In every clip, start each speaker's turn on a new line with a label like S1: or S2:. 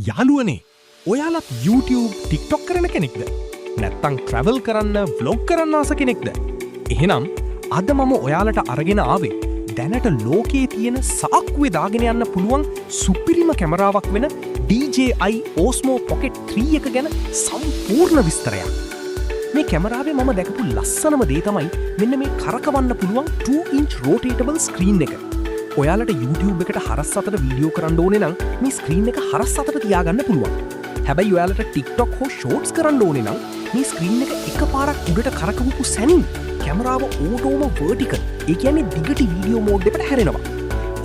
S1: යාළුවනේ ඔයාලත් YouTube TikTok කරන කෙනෙක්ද? නැත්තං ට්‍රැවල් කරන්න ව්ලොග් කරන්න ආස කෙනෙක්ද? එහෙනම් අද මම ඔයාලට අරගෙන ආවේ දැනට ලෝකයේ තියෙන සාක්කුවේ දාගෙන යන්න පුළුවන් සුපිරිම කැමරාවක් වෙන DJI Osmo Pocket 3 එක ගැන සම්පූර්ණ විස්තරයක්. මේ කැමරාවේ මම දැකපු ලස්සනම දේ තමයි මෙන්න මේ කරකවන්න පුළුවන් 2-inch rotatable screen එක. ඔයාලට YouTube එකට හරස් අතට වීඩියෝ කරන්න ඕනේ නම් මේ ස්ක්‍රීන් එක හරස් අතට තියාගන්න පුළුවන්. හැබැයි ඔයාලට TikTok හෝ Shorts කරන්න ඕනේ නම් මේ ස්ක්‍රීන් එක එකපාරක් උඩට කරකවපු සැනින් කැමරාව ඕටෝම vertical, ඒ කියන්නේ දිගට වීඩියෝ මෝඩ් එකට හැරෙනවා.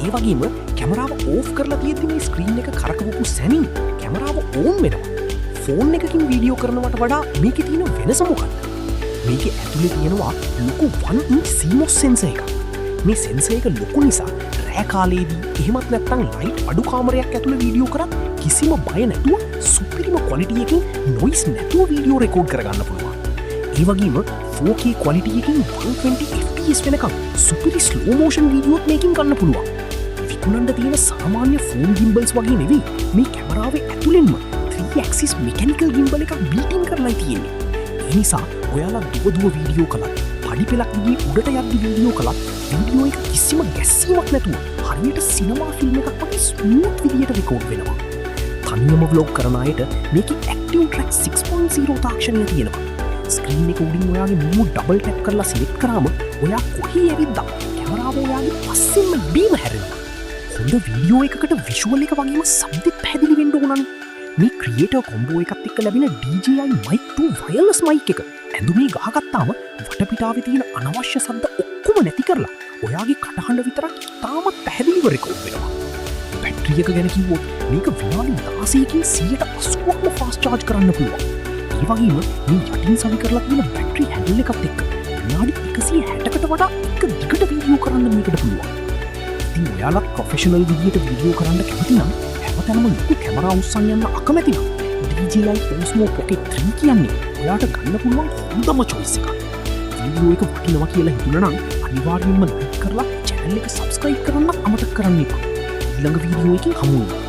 S1: ඒ වගේම කැමරාව ඕෆ් කරලා තියෙද්දි මේ ස්ක්‍රීන් එක කරකවපු සැනින් කැමරාව ඕන් වෙනවා. ෆෝන් එකකින් වීඩියෝ කරනවට වඩා මේකේ තියෙන වෙනස මොකක්ද? මේකේ ඇතුලේ තියෙනවා ලොකු 1-inch CMOS sensor එකක්. මේ sensor එක ලොකු නිසා රෑ කාලේදී එහෙමත් නැත්නම් ලයිට් අඩු කාමරයක් ඇතුළේ වීඩියෝ කරත් කිසිම බය නැතුව සුපිරිම ක්වලිටි එකකින් නොයිස් නැතුව වීඩියෝ රෙකෝඩ් කරගන්න පුළුවන්. ඒ වගේම 4K ක්වලිටි එකකින් 120 fps වෙනකම් සුපිරි ස්ලෝ මෝෂන් වීඩියෝත් මේකෙන් ගන්න පුළුවන්. විකුණන්න තියෙන සාමාන්‍ය ෆෝන් ගිම්බල්ස් වගේ නෙවෙයි මේ කැමරාවේ ඇතුළෙන්ම 3-axis mechanical gimbal එකක් built-in කරලා තියෙන්නේ. ඒ නිසා ඔයාලා දුව වීඩියෝ කළත් පඩි පෙලක් දිගේ උඩට යද්දි වීඩියෝ කළත් වීඩියෝ එක කිසිම ගැස්සීමක් නැතුව හරියට සිනමා ෆිල්ම් එකක් වගේ ස්මූත් විදියට රෙකෝඩ් වෙනවා. තනියම vlog කරන අයට මේකේ Active Track 6.0 තාක්ෂණය තියෙනවා. ස්ක්‍රීන් එක උඩින් ඔයාගේ මුව ඩබල් ටැප් කරලා සිලෙක්ට් කරාම ඔයා කොහේ ඇවිද්දත් කැමරාව ඔයාගේ පස්සෙන්ම බීම හැරෙනවා. හොඳ වීඩියෝ එකකට විෂුවල් එක වගේම සබ්දෙත් පැහැදිලි වෙන්න ඕනනේ. මේ ක්‍රියේටර් කොම්බෝ එකත් එක්ක ලැබෙන DJI Mic 2 wireless mic එක ඇඳුමේ ගහගත්තාම වටපිටාවේ තියෙන අනවශ්‍ය ශබ්ද ඔක්කොම නැති කරලා ඔයාගේ කටහඬ විතරක් තාමත් පැහැදිලිව රෙකෝඩ් වෙනවා. බැටරි එක ගැන කිව්වොත් මේක විනාඩි 16කින් 180ක්ම ෆාස්ට් චාර්ජ් කරන්න පුළුවන්. ඒ වගේම මේ යටින් සවි කරලා තියෙන බැටරි හැන්ඩල් එකත් එක්ක විනාඩි 160කට වඩා එක දිගට වීඩියෝ කරන්න මේකට පුළුවන්. ඉතින් ඔයාලත් ප්‍රොෆෙෂනල් විදියට වීඩියෝ කරන්න කැමති නම් හැමතැනම ලොකු කැමරා උස්සන් යන්න අකමැති නම් DJI Osmo Pocket 3 කියන්නේ ඔයාට ගන්න පුළුවන් හොඳම choice එකක්. වීඩියෝ එක වටිනවා කියලා හිතුණා නම් අනිවාර්යයෙන්ම like කරලා channel එක subscribe කරන්න අමතක කරන්න එපා. ඊළඟ වීඩියෝ එකකින් හමු වෙමු.